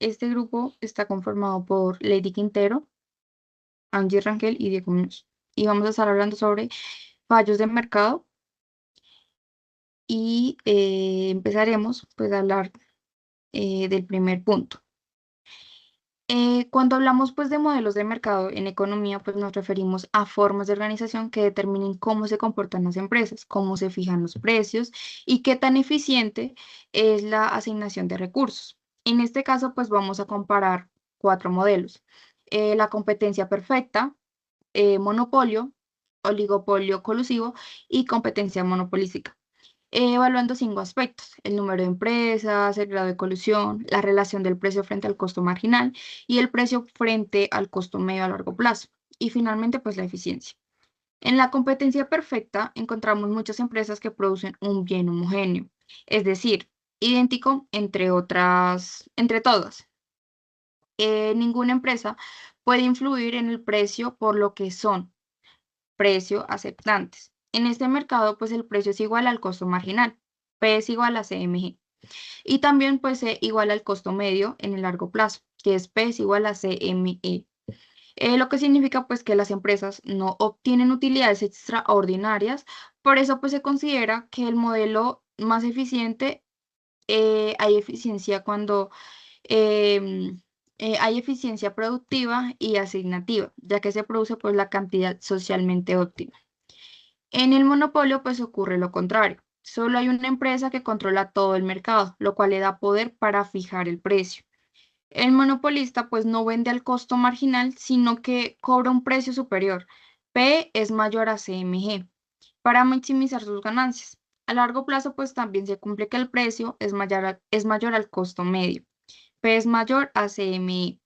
Este grupo está conformado por Lady Quintero, Angie Rangel y Diego Muñoz. Y vamos a estar hablando sobre fallos de mercado y empezaremos pues a hablar del primer punto. Cuando hablamos pues de modelos de mercado en economía, pues nos referimos a formas de organización que determinen cómo se comportan las empresas, cómo se fijan los precios y qué tan eficiente es la asignación de recursos. En este caso, pues vamos a comparar cuatro modelos. La competencia perfecta, monopolio, oligopolio colusivo y competencia monopolística, evaluando cinco aspectos: el número de empresas, el grado de colusión, la relación del precio frente al costo marginal y el precio frente al costo medio a largo plazo. Y finalmente, pues la eficiencia. En la competencia perfecta encontramos muchas empresas que producen un bien homogéneo, es decir, idéntico entre todas. Ninguna empresa puede influir en el precio por lo que son precio aceptantes. En este mercado, pues el precio es igual al costo marginal, P es igual a CMG. Y también pues C igual al costo medio en el largo plazo, que es P es igual a CME. Lo que significa pues que las empresas no obtienen utilidades extraordinarias, por eso pues se considera que el modelo más eficiente, hay eficiencia cuando hay eficiencia productiva y asignativa, ya que se produce pues la cantidad socialmente óptima. En el monopolio, pues ocurre lo contrario. Solo hay una empresa que controla todo el mercado, lo cual le da poder para fijar el precio. El monopolista, pues no vende al costo marginal, sino que cobra un precio superior. P es mayor a CMG para maximizar sus ganancias. A largo plazo, pues también se cumple que el precio es mayor al costo medio. P es mayor a CMI,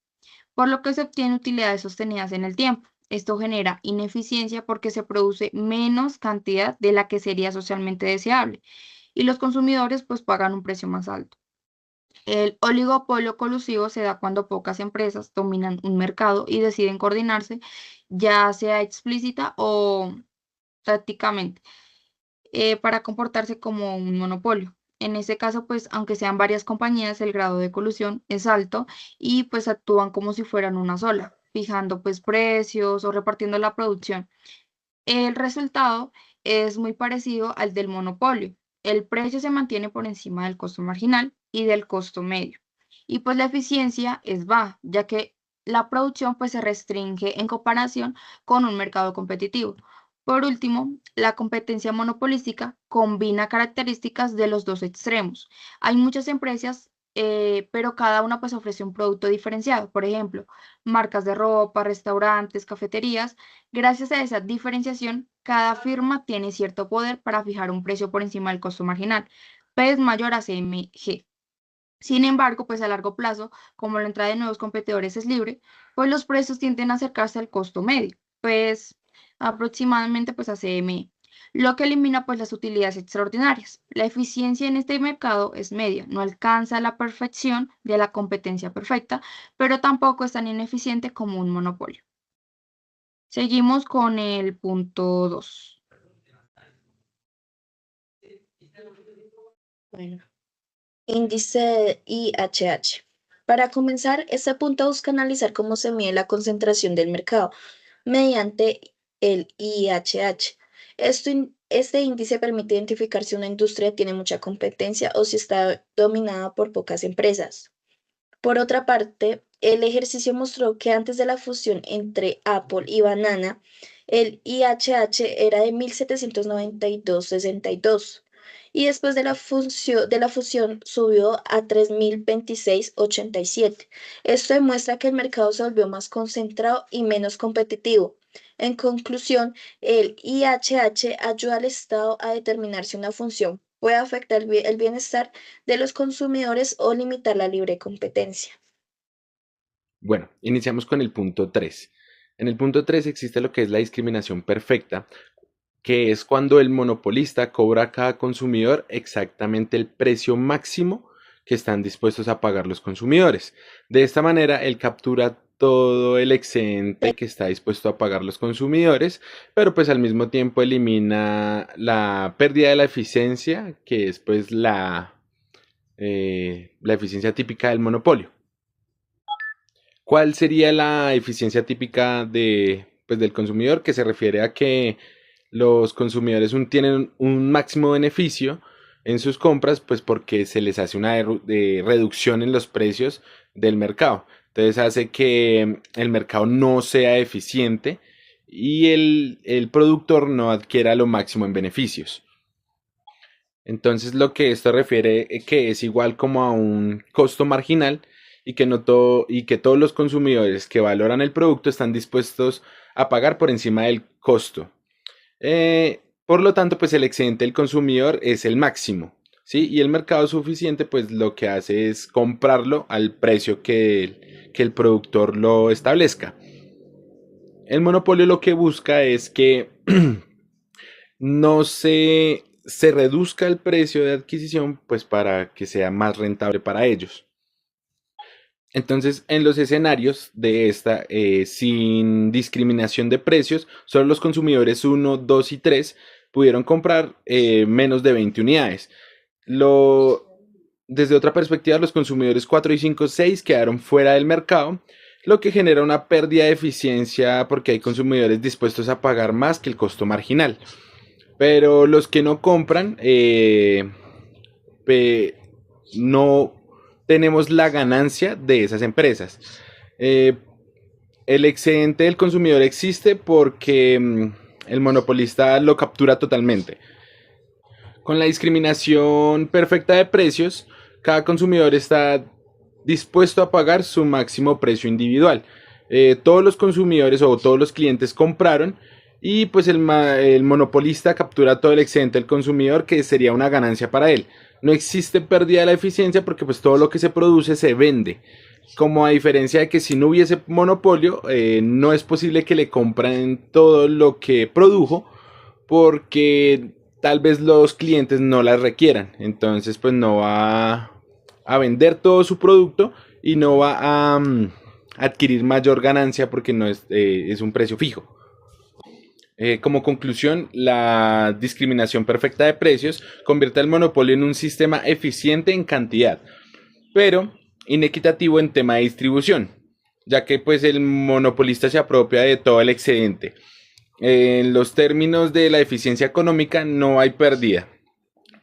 por lo que se obtienen utilidades sostenidas en el tiempo. Esto genera ineficiencia porque se produce menos cantidad de la que sería socialmente deseable y los consumidores pues pagan un precio más alto. El oligopolio colusivo se da cuando pocas empresas dominan un mercado y deciden coordinarse, ya sea explícita o tácticamente, para comportarse como un monopolio. En ese caso, pues, aunque sean varias compañías, el grado de colusión es alto y pues actúan como si fueran una sola, fijando pues precios o repartiendo la producción. El resultado es muy parecido al del monopolio. El precio se mantiene por encima del costo marginal y del costo medio. Y pues la eficiencia es baja, ya que la producción pues se restringe en comparación con un mercado competitivo. Por último, la competencia monopolística combina características de los dos extremos. Hay muchas empresas, pero cada una pues ofrece un producto diferenciado. Por ejemplo, marcas de ropa, restaurantes, cafeterías. Gracias a esa diferenciación, cada firma tiene cierto poder para fijar un precio por encima del costo marginal. P es mayor a CMG. Sin embargo, pues a largo plazo, como la entrada de nuevos competidores es libre, pues los precios tienden a acercarse al costo medio, pues aproximadamente pues a CME, lo que elimina pues las utilidades extraordinarias. La eficiencia en este mercado es media, no alcanza la perfección de la competencia perfecta, pero tampoco es tan ineficiente como un monopolio. Seguimos con el punto 2. Bueno, índice de IHH. Para comenzar, este punto busca analizar cómo se mide la concentración del mercado mediante el IHH. Este índice permite identificar si una industria tiene mucha competencia o si está dominada por pocas empresas. Por otra parte, el ejercicio mostró que antes de la fusión entre Apple y Banana, el IHH era de 1792,62 y después de la fusión subió a 3026,87. Esto demuestra que el mercado se volvió más concentrado y menos competitivo. En conclusión, el IHH ayuda al Estado a determinar si una función puede afectar el bienestar de los consumidores o limitar la libre competencia. Bueno, iniciamos con el punto 3. En el punto 3 existe lo que es la discriminación perfecta, que es cuando el monopolista cobra a cada consumidor exactamente el precio máximo que están dispuestos a pagar los consumidores. De esta manera, él captura todo el excedente que está dispuesto a pagar los consumidores, pero pues al mismo tiempo elimina la pérdida de la eficiencia, que es pues la eficiencia típica del monopolio. ¿Cuál sería la eficiencia típica pues, del consumidor? Que se refiere a que los consumidores tienen un máximo beneficio en sus compras, pues porque se les hace una reducción en los precios del mercado. Entonces hace que el mercado no sea eficiente y el productor no adquiera lo máximo en beneficios. Entonces lo que esto refiere que es igual como a un costo marginal y que, y que todos los consumidores que valoran el producto están dispuestos a pagar por encima del costo. Por lo tanto, pues el excedente del consumidor es el máximo, ¿sí? Y el mercado suficiente, pues lo que hace es comprarlo al precio que el productor lo establezca. El monopolio lo que busca es que no se reduzca el precio de adquisición, pues para que sea más rentable para ellos. Entonces, en los escenarios de esta, sin discriminación de precios, solo los consumidores 1, 2 y 3 pudieron comprar menos de 20 unidades. Desde otra perspectiva, los consumidores 4 y 5, 6 quedaron fuera del mercado, lo que genera una pérdida de eficiencia porque hay consumidores dispuestos a pagar más que el costo marginal. Pero los que no compran, no tenemos la ganancia de esas empresas. El excedente del consumidor existe porque el monopolista lo captura totalmente. Con la discriminación perfecta de precios, cada consumidor está dispuesto a pagar su máximo precio individual. Todos los consumidores o todos los clientes compraron y pues el monopolista captura todo el excedente del consumidor, que sería una ganancia para él. No existe pérdida de la eficiencia porque pues todo lo que se produce se vende. Como a diferencia de que si no hubiese monopolio, no es posible que le compren todo lo que produjo porque tal vez los clientes no las requieran. Entonces pues no va a vender todo su producto y no va a adquirir mayor ganancia porque no es un precio fijo. Como conclusión, la discriminación perfecta de precios convierte al monopolio en un sistema eficiente en cantidad, pero inequitativo en tema de distribución, ya que pues el monopolista se apropia de todo el excedente. En los términos de la eficiencia económica no hay pérdida,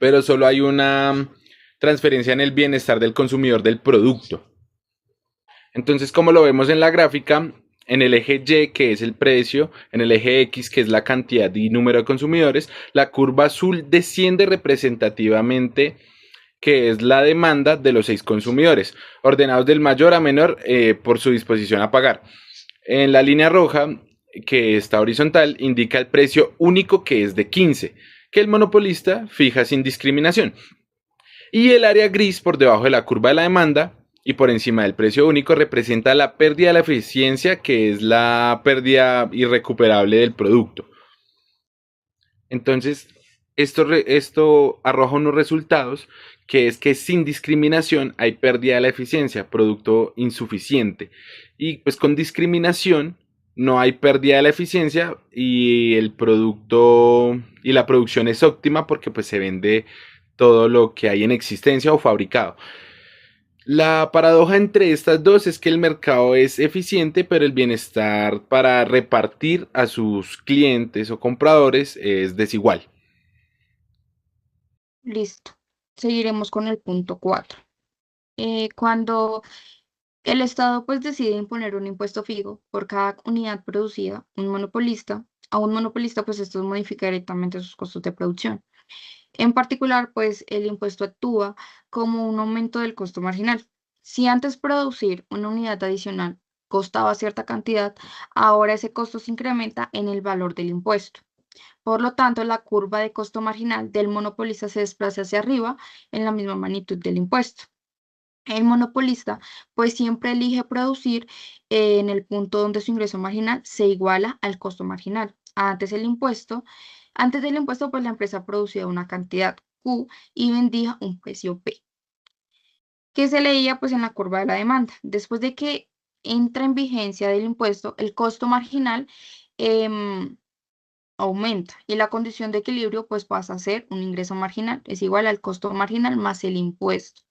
pero solo hay una transferencia en el bienestar del consumidor del producto. Entonces, como lo vemos en la gráfica, en el eje Y, que es el precio, en el eje X, que es la cantidad y número de consumidores, la curva azul desciende representativamente, que es la demanda de los 6 consumidores, ordenados del mayor a menor por su disposición a pagar. En la línea roja, que está horizontal, indica el precio único, que es de 15, que el monopolista fija sin discriminación. Y el área gris por debajo de la curva de la demanda y por encima del precio único representa la pérdida de la eficiencia, que es la pérdida irrecuperable del producto. Entonces, esto arroja unos resultados, que es que sin discriminación hay pérdida de la eficiencia, producto insuficiente. Y pues con discriminación no hay pérdida de la eficiencia y el producto y la producción es óptima porque pues se vende todo lo que hay en existencia o fabricado. La paradoja entre estas dos es que el mercado es eficiente, pero el bienestar para repartir a sus clientes o compradores es desigual. Listo. Seguiremos con el punto 4. Cuando el Estado pues decide imponer un impuesto fijo por cada unidad producida, a un monopolista pues esto modifica directamente sus costos de producción. En particular, pues el impuesto actúa como un aumento del costo marginal. Si antes producir una unidad adicional costaba cierta cantidad, ahora ese costo se incrementa en el valor del impuesto. Por lo tanto, la curva de costo marginal del monopolista se desplaza hacia arriba en la misma magnitud del impuesto. El monopolista pues siempre elige producir en el punto donde su ingreso marginal se iguala al costo marginal. Antes del impuesto pues la empresa producía una cantidad Q y vendía un precio P, que se leía pues en la curva de la demanda. Después de que entra en vigencia del impuesto, el costo marginal aumenta y la condición de equilibrio pues pasa a ser un ingreso marginal, es igual al costo marginal más el impuesto.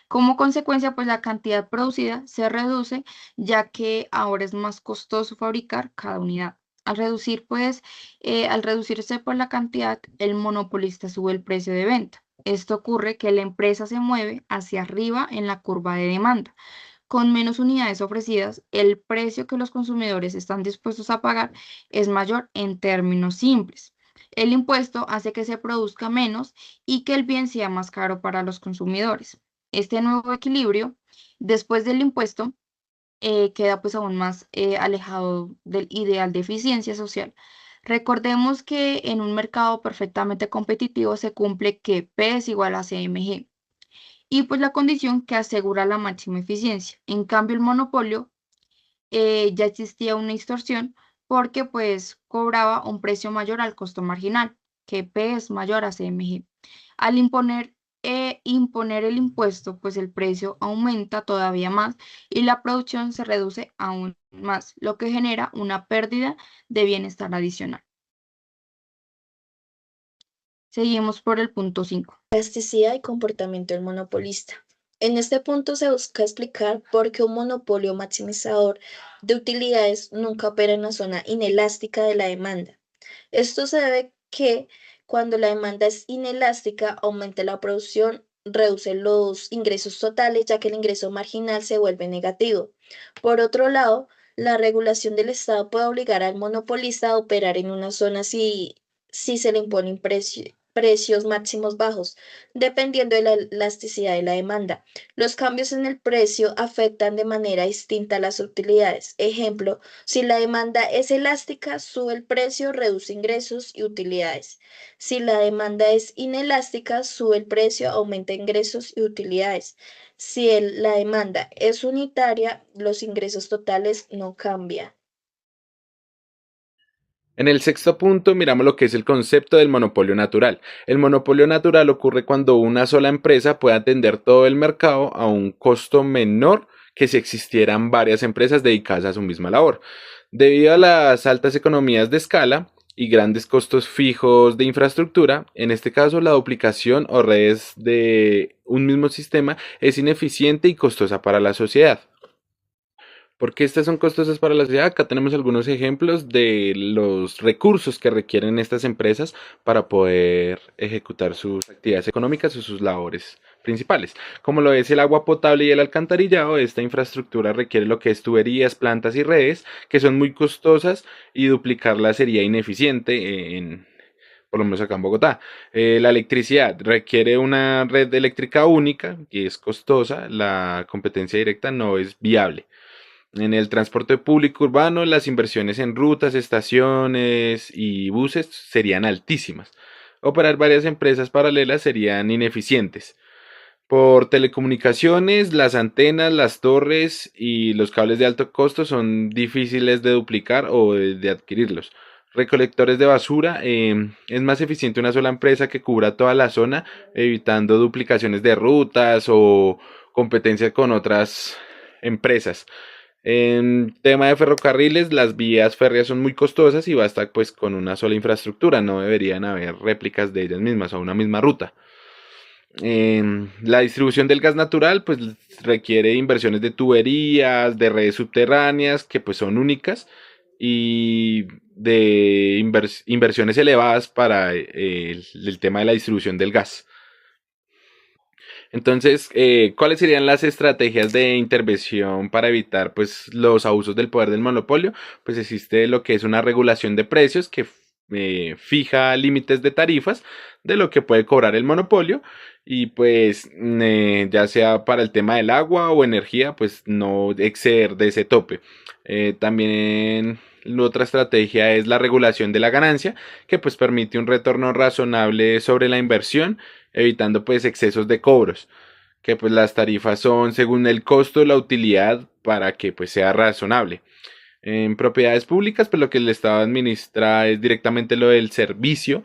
Como consecuencia, pues la cantidad producida se reduce, ya que ahora es más costoso fabricar cada unidad. Al reducirse por la cantidad, el monopolista sube el precio de venta. Esto ocurre que la empresa se mueve hacia arriba en la curva de demanda. Con menos unidades ofrecidas, el precio que los consumidores están dispuestos a pagar es mayor en términos simples. El impuesto hace que se produzca menos y que el bien sea más caro para los consumidores. Este nuevo equilibrio, después del impuesto, queda pues aún más alejado del ideal de eficiencia social. Recordemos que en un mercado perfectamente competitivo se cumple que P es igual a CMG y pues la condición que asegura la máxima eficiencia. En cambio, el monopolio ya existía una distorsión porque pues cobraba un precio mayor al costo marginal, que P es mayor a CMG. Al imponer el impuesto, pues el precio aumenta todavía más y la producción se reduce aún más, lo que genera una pérdida de bienestar adicional. Seguimos por el punto 5. Elasticidad y comportamiento del monopolista. En este punto se busca explicar por qué un monopolio maximizador de utilidades nunca opera en la zona inelástica de la demanda. Esto se debe que cuando la demanda es inelástica, aumenta la producción, reduce los ingresos totales, ya que el ingreso marginal se vuelve negativo. Por otro lado, la regulación del Estado puede obligar al monopolista a operar en una zona si se le imponen precios máximos bajos, dependiendo de la elasticidad de la demanda. Los cambios en el precio afectan de manera distinta las utilidades. Ejemplo, si la demanda es elástica, sube el precio, reduce ingresos y utilidades. Si la demanda es inelástica, sube el precio, aumenta ingresos y utilidades. Si la demanda es unitaria, los ingresos totales no cambian. En el sexto punto miramos lo que es el concepto del monopolio natural. El monopolio natural ocurre cuando una sola empresa puede atender todo el mercado a un costo menor que si existieran varias empresas dedicadas a su misma labor. Debido a las altas economías de escala y grandes costos fijos de infraestructura, en este caso la duplicación o redes de un mismo sistema es ineficiente y costosa para la sociedad. ¿Por qué estas son costosas para la sociedad? Acá tenemos algunos ejemplos de los recursos que requieren estas empresas para poder ejecutar sus actividades económicas o sus labores principales. Como lo es el agua potable y el alcantarillado, esta infraestructura requiere lo que es tuberías, plantas y redes, que son muy costosas y duplicarlas sería ineficiente por lo menos acá en Bogotá. La electricidad requiere una red eléctrica única y es costosa, la competencia directa no es viable. En el transporte público urbano, las inversiones en rutas, estaciones y buses serían altísimas. Operar varias empresas paralelas serían ineficientes. Por telecomunicaciones, las antenas, las torres y los cables de alto costo son difíciles de duplicar o de adquirirlos. Recolectores de basura, es más eficiente una sola empresa que cubra toda la zona, evitando duplicaciones de rutas o competencia con otras empresas. En tema de ferrocarriles, las vías férreas son muy costosas y basta pues con una sola infraestructura, no deberían haber réplicas de ellas mismas o una misma ruta. La distribución del gas natural pues requiere inversiones de tuberías, de redes subterráneas que pues son únicas y de inversiones elevadas para el tema de la distribución del gas. Entonces, ¿cuáles serían las estrategias de intervención para evitar pues, los abusos del poder del monopolio? Pues existe lo que es una regulación de precios que fija límites de tarifas de lo que puede cobrar el monopolio y pues ya sea para el tema del agua o energía, pues no exceder de ese tope. También la otra estrategia es la regulación de la ganancia, que pues permite un retorno razonable sobre la inversión, evitando pues excesos de cobros, que pues las tarifas son según el costo de la utilidad para que pues sea razonable. En propiedades públicas, pues lo que el Estado administra es directamente lo del servicio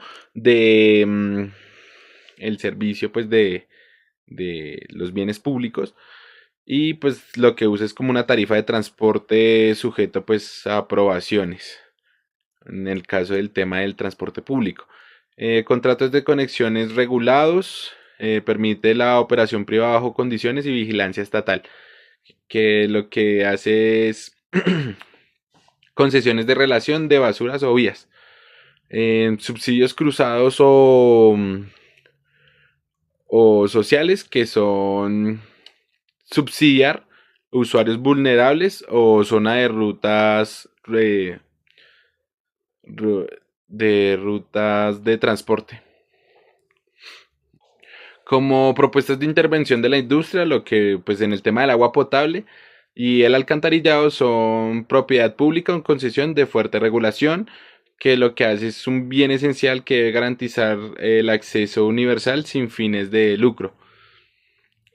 el servicio pues de los bienes públicos y pues lo que usa es como una tarifa de transporte sujeto pues a aprobaciones en el caso del tema del transporte público. Contratos de conexiones regulados, permite la operación privada bajo condiciones y vigilancia estatal, que lo que hace es concesiones de relación de basuras o vías, subsidios cruzados o sociales, que son subsidiar usuarios vulnerables o zona de rutas de rutas de transporte. Como propuestas de intervención de la industria, lo que pues en el tema del agua potable y el alcantarillado son propiedad pública o concesión de fuerte regulación, que lo que hace es un bien esencial que debe garantizar el acceso universal sin fines de lucro.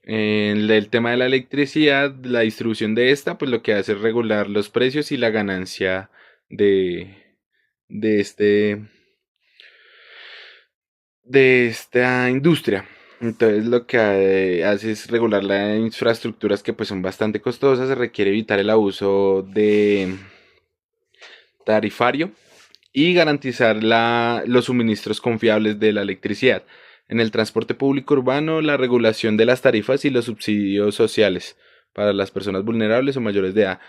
En el tema de la electricidad, la distribución de esta, pues lo que hace es regular los precios y la ganancia de este de esta industria. Entonces lo que hace es regular las infraestructuras que pues son bastante costosas, se requiere evitar el abuso de tarifario y garantizar los suministros confiables de la electricidad. En el transporte público urbano, la regulación de las tarifas y los subsidios sociales para las personas vulnerables o mayores de edad.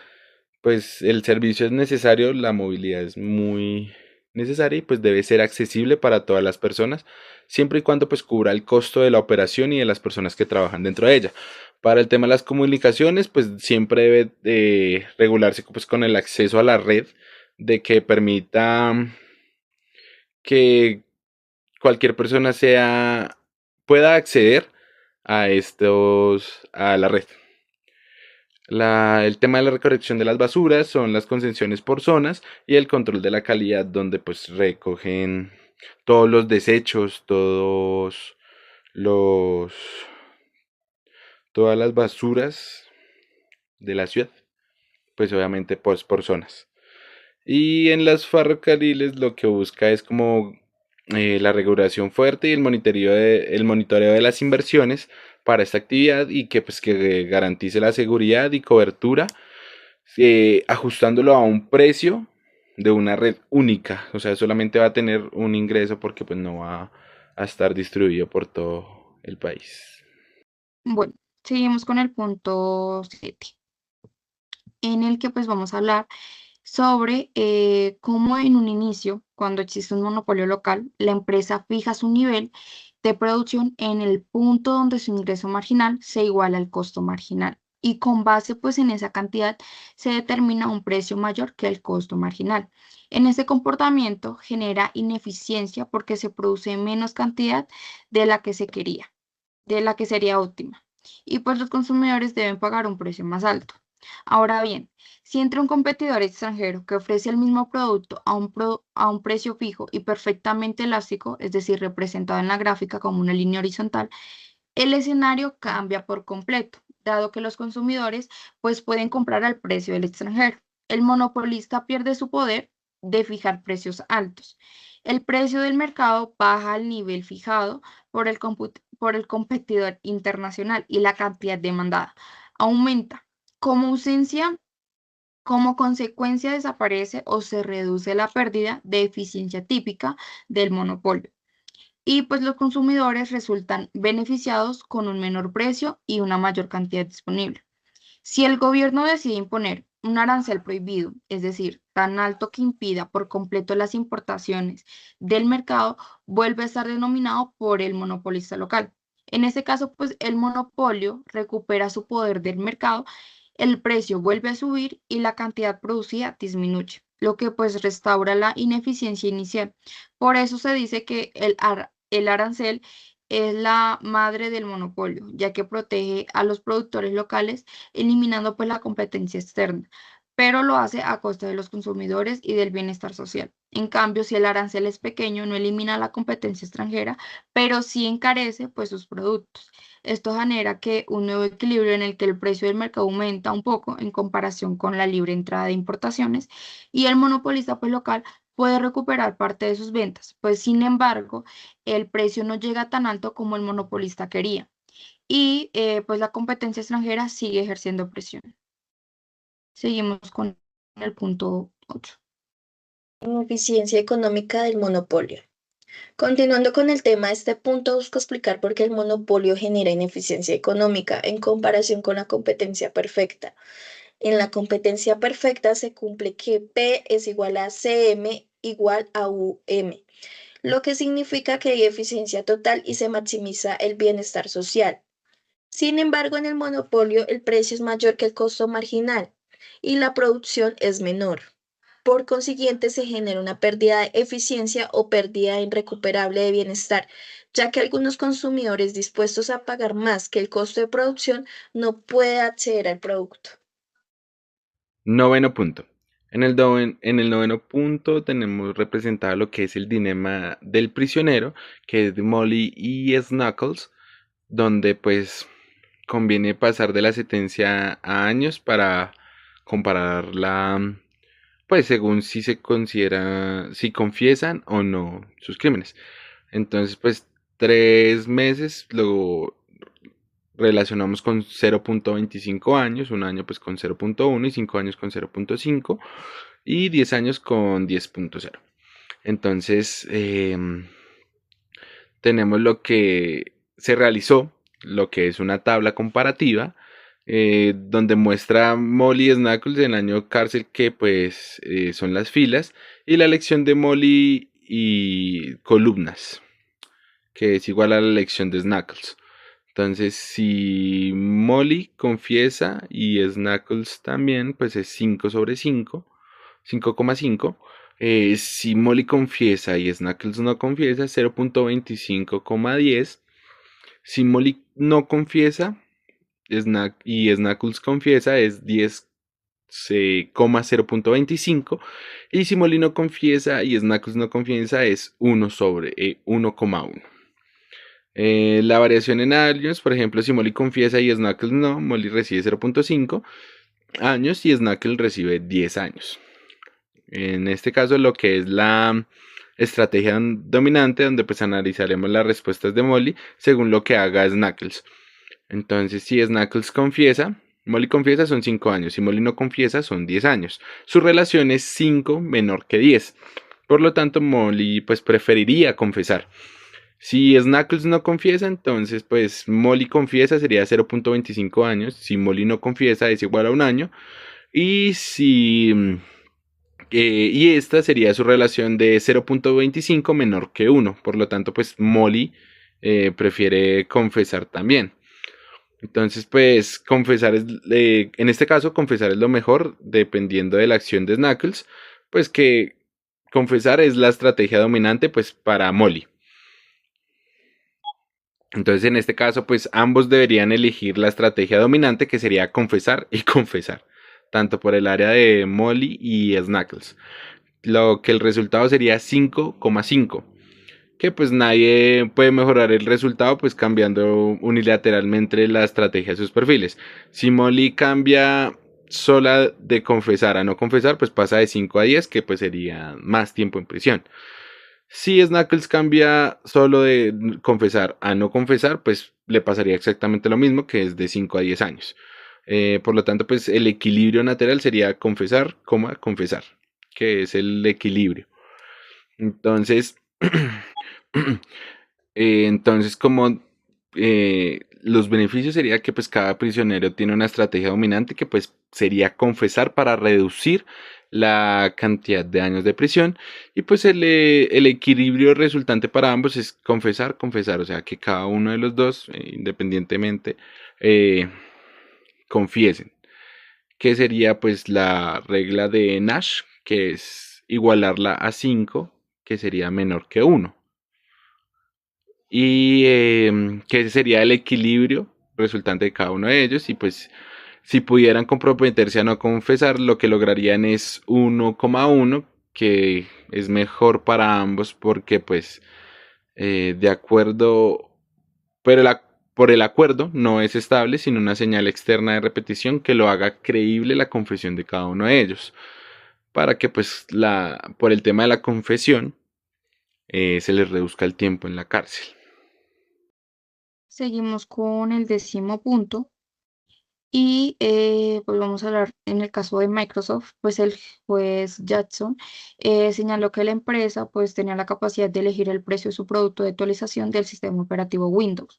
Pues el servicio es necesario, la movilidad es muy necesaria y pues debe ser accesible para todas las personas, siempre y cuando pues cubra el costo de la operación y de las personas que trabajan dentro de ella. Para el tema de las comunicaciones, pues siempre debe regularse pues con el acceso a la red, de que permita que cualquier persona pueda acceder a la red. El tema de la recolección de las basuras son las concesiones por zonas y el control de la calidad, donde pues recogen todos los desechos, los todas las basuras de la ciudad, pues obviamente pues por zonas. Y en las ferrocarriles lo que busca es como la regulación fuerte y el monitoreo de las inversiones para esta actividad, y que pues que garantice la seguridad y cobertura, ajustándolo a un precio de una red única. O sea, solamente va a tener un ingreso porque pues no va a estar distribuido por todo el país. Bueno, seguimos con el punto 7, en el que pues vamos a hablar sobre cómo en un inicio, cuando existe un monopolio local, la empresa fija su nivel de producción en el punto donde su ingreso marginal se iguala al costo marginal. Y con base pues en esa cantidad se determina un precio mayor que el costo marginal. En ese comportamiento genera ineficiencia porque se produce menos cantidad de la que se quería, de la que sería óptima. Y pues los consumidores deben pagar un precio más alto. Ahora bien, si entra un competidor extranjero que ofrece el mismo producto a un precio fijo y perfectamente elástico, es decir, representado en la gráfica como una línea horizontal, el escenario cambia por completo, dado que los consumidores pues pueden comprar al precio del extranjero. El monopolista pierde su poder de fijar precios altos. El precio del mercado baja al nivel fijado por el competidor internacional y la cantidad demandada aumenta. Como ausencia, como consecuencia desaparece o se reduce la pérdida de eficiencia típica del monopolio. Y pues los consumidores resultan beneficiados con un menor precio y una mayor cantidad disponible. Si el gobierno decide imponer un arancel prohibido, es decir, tan alto que impida por completo las importaciones del mercado, vuelve a estar denominado por el monopolista local. En este caso, pues el monopolio recupera su poder del mercado, el precio vuelve a subir y la cantidad producida disminuye, lo que pues restaura la ineficiencia inicial. Por eso se dice que el arancel es la madre del monopolio, ya que protege a los productores locales eliminando pues la competencia externa, pero lo hace a costa de los consumidores y del bienestar social. En cambio, si el arancel es pequeño, no elimina la competencia extranjera, pero sí encarece pues sus productos. Esto genera que un nuevo equilibrio en el que el precio del mercado aumenta un poco en comparación con la libre entrada de importaciones, y el monopolista pues local puede recuperar parte de sus ventas, pues sin embargo el precio no llega tan alto como el monopolista quería, y pues la competencia extranjera sigue ejerciendo presión. Seguimos con el punto 8. Ineficiencia económica del monopolio. Continuando con el tema, este punto busca explicar por qué el monopolio genera ineficiencia económica en comparación con la competencia perfecta. En la competencia perfecta se cumple que P es igual a CM igual a UM, lo que significa que hay eficiencia total y se maximiza el bienestar social. Sin embargo, en el monopolio el precio es mayor que el costo marginal y la producción es menor. Por consiguiente, se genera una pérdida de eficiencia o pérdida irrecuperable de bienestar, ya que algunos consumidores dispuestos a pagar más que el costo de producción no pueden acceder al producto. Noveno punto. En el noveno punto tenemos representado lo que es el dilema del prisionero, que es de Molly y Snuggles, donde pues conviene pasar de la sentencia a años para compararla, pues según si se considera, si confiesan o no sus crímenes. Entonces, pues 3 meses lo relacionamos con 0.25 años, un año pues con 0.1 y 5 años con 0.5 y 10 años con 10.0. Entonces, tenemos lo que se realizó, lo que es una tabla comparativa, donde muestra Molly y Snackles en el año cárcel que pues son las filas y la elección de Molly y columnas, que es igual a la elección de Snackles. Entonces, si Molly confiesa y Snackles también, pues es 5 sobre 5, 5,5. Si Molly confiesa y Snackles no confiesa, 0.25,10. Si Molly no confiesa y Snackles confiesa, es 10,0.25. Y si Molly no confiesa y Snackles no confiesa, es 1 sobre 1,1. La variación en años, por ejemplo, si Molly confiesa y Snackles no, Molly recibe 0.5 años y Snackles recibe 10 años. En este caso, lo que es la estrategia dominante, donde pues analizaremos las respuestas de Molly según lo que haga Snackles. Entonces, si Snackles confiesa, Molly confiesa son 5 años, si Molly no confiesa son 10 años. Su relación es 5 menor que 10. Por lo tanto, Molly pues preferiría confesar. Si Snackles no confiesa, entonces pues Molly confiesa sería 0.25 años. Si Molly no confiesa es igual a un año. Y si y esta sería su relación de 0.25 menor que 1. Por lo tanto, pues Molly prefiere confesar también. Entonces, pues confesar es, en este caso, confesar es lo mejor dependiendo de la acción de Snackles. Pues que confesar es la estrategia dominante pues para Molly. Entonces, en este caso, pues ambos deberían elegir la estrategia dominante que sería confesar y confesar, tanto por el área de Molly y Snackles. Lo que el resultado sería 5,5, que pues nadie puede mejorar el resultado pues cambiando unilateralmente la estrategia de sus perfiles. Si Molly cambia sola de confesar a no confesar, pues pasa de 5 a 10, que pues sería más tiempo en prisión. Si Snackles cambia solo de confesar a no confesar, pues le pasaría exactamente lo mismo, que es de 5 a 10 años. Por lo tanto, pues el equilibrio natural sería confesar, confesar, que es el equilibrio. Entonces, como los beneficios sería que pues cada prisionero tiene una estrategia dominante que pues sería confesar para reducir la cantidad de años de prisión y pues el equilibrio resultante para ambos es confesar, confesar, o sea que cada uno de los dos independientemente eh, confiesen, que sería pues la regla de Nash, que es igualarla a 5, que sería menor que 1 y que ese sería el equilibrio resultante de cada uno de ellos y pues si pudieran comprometerse a no confesar lo que lograrían es 1,1, que es mejor para ambos porque pues de acuerdo, pero por el acuerdo no es estable sino una señal externa de repetición que lo haga creíble la confesión de cada uno de ellos para que pues por el tema de la confesión se les reduzca el tiempo en la cárcel. Seguimos con el 10.º punto. Y pues vamos a hablar en el caso de Microsoft, pues el juez Jackson señaló que la empresa pues tenía la capacidad de elegir el precio de su producto de actualización del sistema operativo Windows.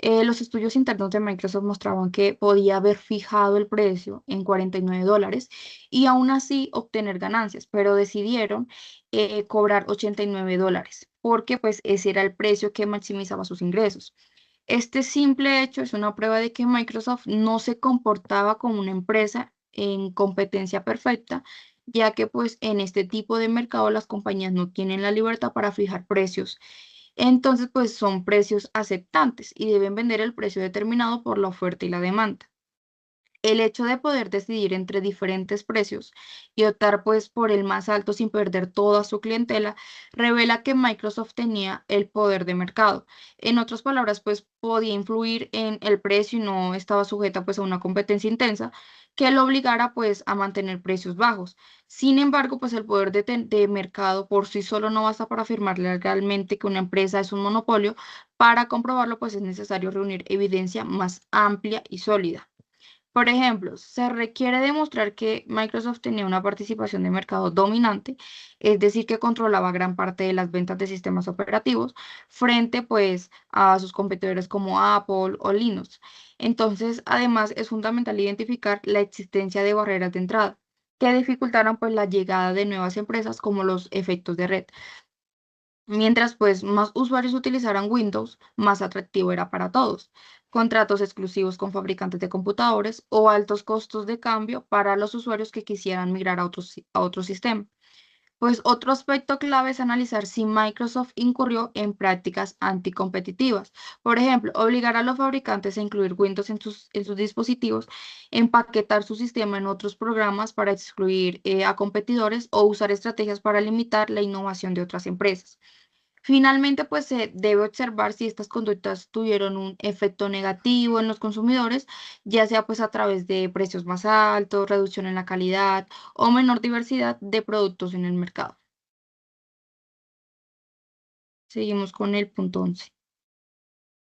Los estudios internos de Microsoft mostraban que podía haber fijado el precio en $49 y aún así obtener ganancias, pero decidieron cobrar $89 porque pues ese era el precio que maximizaba sus ingresos. Este simple hecho es una prueba de que Microsoft no se comportaba como una empresa en competencia perfecta, ya que pues en este tipo de mercado las compañías no tienen la libertad para fijar precios. Entonces pues son precios aceptantes y deben vender el precio determinado por la oferta y la demanda. El hecho de poder decidir entre diferentes precios y optar pues por el más alto sin perder toda su clientela revela que Microsoft tenía el poder de mercado. En otras palabras, pues podía influir en el precio y no estaba sujeta pues a una competencia intensa que lo obligara pues a mantener precios bajos. Sin embargo, pues el poder de mercado por sí solo no basta para afirmar legalmente que una empresa es un monopolio. Para comprobarlo, pues es necesario reunir evidencia más amplia y sólida. Por ejemplo, se requiere demostrar que Microsoft tenía una participación de mercado dominante, es decir, que controlaba gran parte de las ventas de sistemas operativos frente pues a sus competidores como Apple o Linux. Entonces, además, es fundamental identificar la existencia de barreras de entrada que dificultaran pues la llegada de nuevas empresas como los efectos de red. Mientras pues más usuarios utilizaran Windows, más atractivo era para todos. Contratos exclusivos con fabricantes de computadores o altos costos de cambio para los usuarios que quisieran migrar a otro sistema. Pues otro aspecto clave es analizar si Microsoft incurrió en prácticas anticompetitivas. Por ejemplo, obligar a los fabricantes a incluir Windows en sus dispositivos, empaquetar su sistema en otros programas para excluir a competidores o usar estrategias para limitar la innovación de otras empresas. Finalmente, pues se debe observar si estas conductas tuvieron un efecto negativo en los consumidores, ya sea pues a través de precios más altos, reducción en la calidad o menor diversidad de productos en el mercado. Seguimos con el punto 11.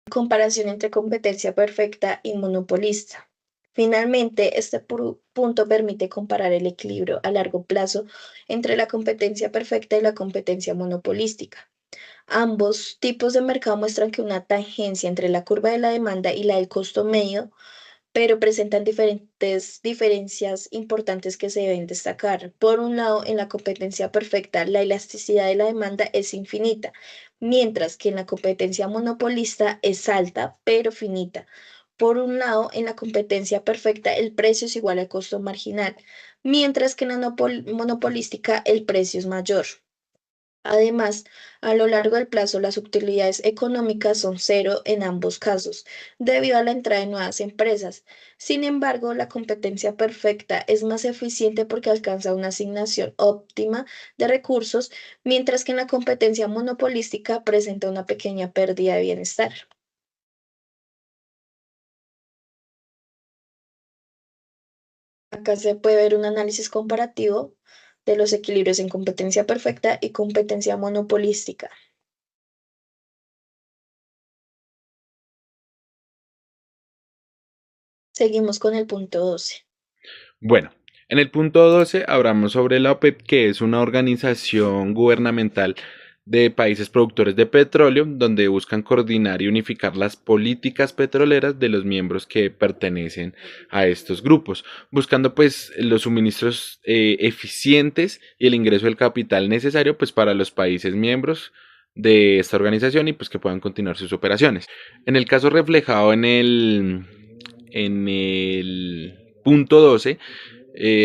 Comparación entre competencia perfecta y monopolista. Finalmente, este punto permite comparar el equilibrio a largo plazo entre la competencia perfecta y la competencia monopolística. Ambos tipos de mercado muestran que una tangencia entre la curva de la demanda y la del costo medio, pero presentan diferentes diferencias importantes que se deben destacar. Por un lado, en la competencia perfecta, la elasticidad de la demanda es infinita, mientras que en la competencia monopolista es alta, pero finita. Por un lado, en la competencia perfecta, el precio es igual al costo marginal, mientras que en la monopolística el precio es mayor. Además, a lo largo del plazo, las utilidades económicas son cero en ambos casos, debido a la entrada de nuevas empresas. Sin embargo, la competencia perfecta es más eficiente porque alcanza una asignación óptima de recursos, mientras que en la competencia monopolística presenta una pequeña pérdida de bienestar. Acá se puede ver un análisis comparativo de los equilibrios en competencia perfecta y competencia monopolística. Seguimos con el punto 12. Bueno, en el punto 12 hablamos sobre la OPEP, que es una organización gubernamental de países productores de petróleo, donde buscan coordinar y unificar las políticas petroleras de los miembros que pertenecen a estos grupos, buscando pues los suministros eficientes y el ingreso del capital necesario pues para los países miembros de esta organización y pues que puedan continuar sus operaciones. En el caso reflejado en el punto 12,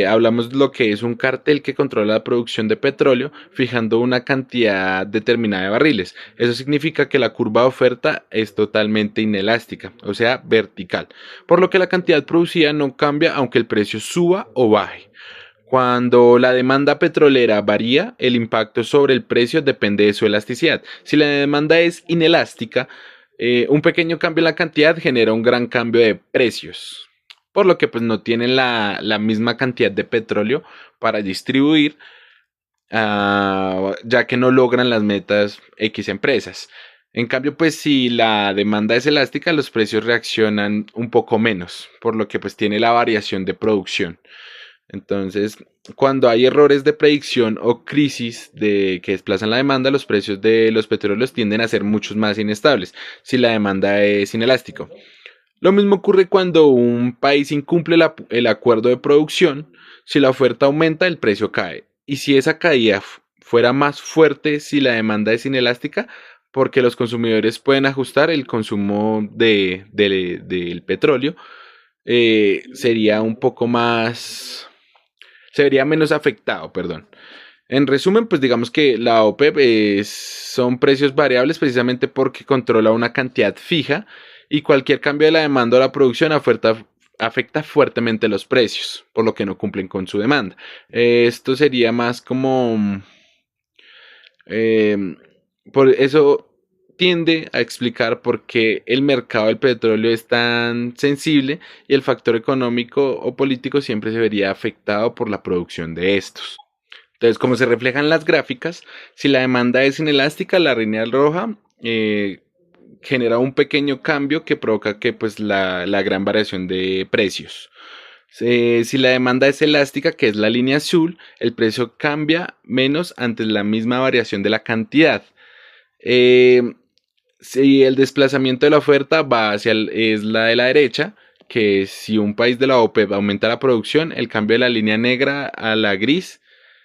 hablamos de lo que es un cartel que controla la producción de petróleo, fijando una cantidad determinada de barriles. Eso significa que la curva de oferta es totalmente inelástica, o sea, vertical, por lo que la cantidad producida no cambia aunque el precio suba o baje. Cuando la demanda petrolera varía, el impacto sobre el precio depende de su elasticidad. Si la demanda es inelástica, un pequeño cambio en la cantidad genera un gran cambio de precios, por lo que pues no tienen la misma cantidad de petróleo para distribuir, ya que no logran las metas X empresas. En cambio, pues si la demanda es elástica, los precios reaccionan un poco menos, por lo que pues tiene la variación de producción. Entonces, cuando hay errores de predicción o crisis que desplazan la demanda, los precios de los petróleos tienden a ser mucho más inestables si la demanda es inelástico. Lo mismo ocurre cuando un país incumple el acuerdo de producción. Si la oferta aumenta, el precio cae. Y si esa caída fuera más fuerte si la demanda es inelástica, porque los consumidores pueden ajustar el consumo del petróleo, sería un poco más, se vería menos afectado, perdón. En resumen, pues digamos que la OPEP son precios variables precisamente porque controla una cantidad fija y cualquier cambio de la demanda o la producción afecta fuertemente los precios, por lo que no cumplen con su demanda. Esto sería más como... por eso tiende a explicar por qué el mercado del petróleo es tan sensible y el factor económico o político siempre se vería afectado por la producción de estos. Entonces, como se reflejan las gráficas, si la demanda es inelástica, la línea roja genera un pequeño cambio que provoca que pues la gran variación de precios. Si la demanda es elástica, que es la línea azul, el precio cambia menos ante la misma variación de la cantidad. Si el desplazamiento de la oferta es la de la derecha, que si un país de la OPEP aumenta la producción, el cambio de la línea negra a la gris,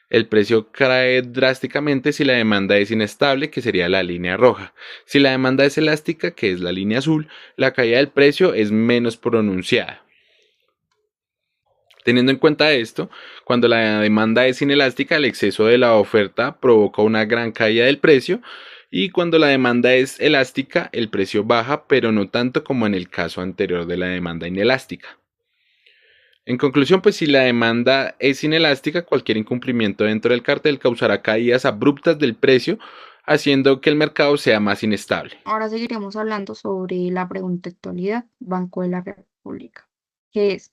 el precio cae drásticamente si la demanda es inestable, que sería la línea roja. Si la demanda es elástica, que es la línea azul, la caída del precio es menos pronunciada. Teniendo en cuenta esto, cuando la demanda es inelástica, el exceso de la oferta provoca una gran caída del precio y cuando la demanda es elástica, el precio baja, pero no tanto como en el caso anterior de la demanda inelástica. En conclusión, pues si la demanda es inelástica, cualquier incumplimiento dentro del cartel causará caídas abruptas del precio, haciendo que el mercado sea más inestable. Ahora seguiremos hablando sobre la pregunta de actualidad, Banco de la República. ¿Qué es?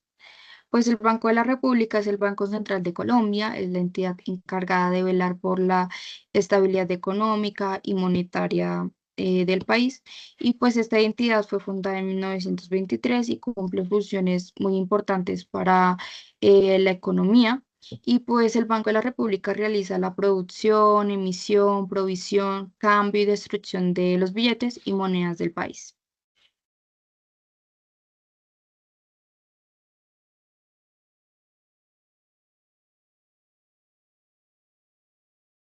Pues el Banco de la República es el Banco Central de Colombia, es la entidad encargada de velar por la estabilidad económica y monetaria del país. Y pues esta entidad fue fundada en 1923 y cumple funciones muy importantes para la economía. Y pues el Banco de la República realiza la producción, emisión, provisión, cambio y destrucción de los billetes y monedas del país.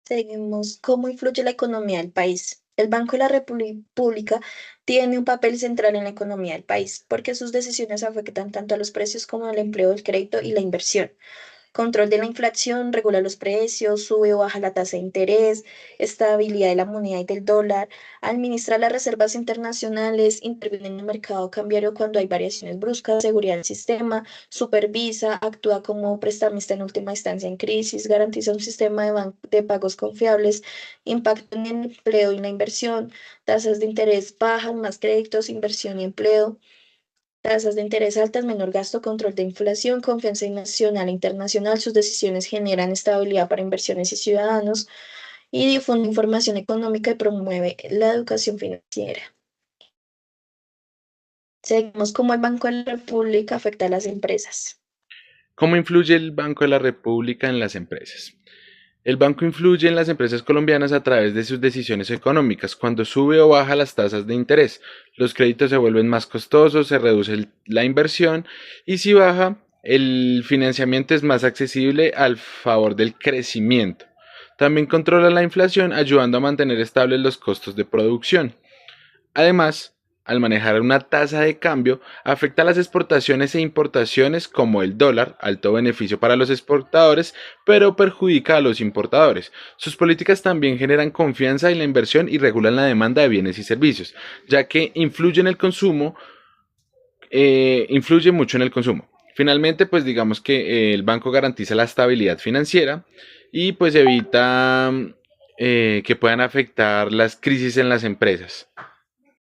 Seguimos. ¿Cómo influye la economía del país? El Banco de la República tiene un papel central en la economía del país porque sus decisiones afectan tanto a los precios como al empleo, el crédito y la inversión. Control de la inflación, regula los precios, sube o baja la tasa de interés, estabilidad de la moneda y del dólar, administra las reservas internacionales, interviene en el mercado cambiario cuando hay variaciones bruscas, seguridad del sistema, supervisa, actúa como prestamista en última instancia en crisis, garantiza un sistema de pagos confiables, impacto en el empleo y la inversión, tasas de interés bajas, más créditos, inversión y empleo. Tasas de interés altas, menor gasto, control de inflación, confianza nacional e internacional. Sus decisiones generan estabilidad para inversiones y ciudadanos y difunde información económica y promueve la educación financiera. Seguimos cómo el Banco de la República afecta a las empresas. ¿Cómo influye el Banco de la República en las empresas? El banco influye en las empresas colombianas a través de sus decisiones económicas. Cuando sube o baja las tasas de interés, los créditos se vuelven más costosos, se reduce la inversión y si baja, el financiamiento es más accesible al favor del crecimiento. También controla la inflación, ayudando a mantener estables los costos de producción. Además, al manejar una tasa de cambio, afecta a las exportaciones e importaciones como el dólar, alto beneficio para los exportadores, pero perjudica a los importadores. Sus políticas también generan confianza en la inversión y regulan la demanda de bienes y servicios, ya que influye en el consumo, influye mucho en el consumo. Finalmente, pues digamos que el banco garantiza la estabilidad financiera y pues evita que puedan afectar las crisis en las empresas.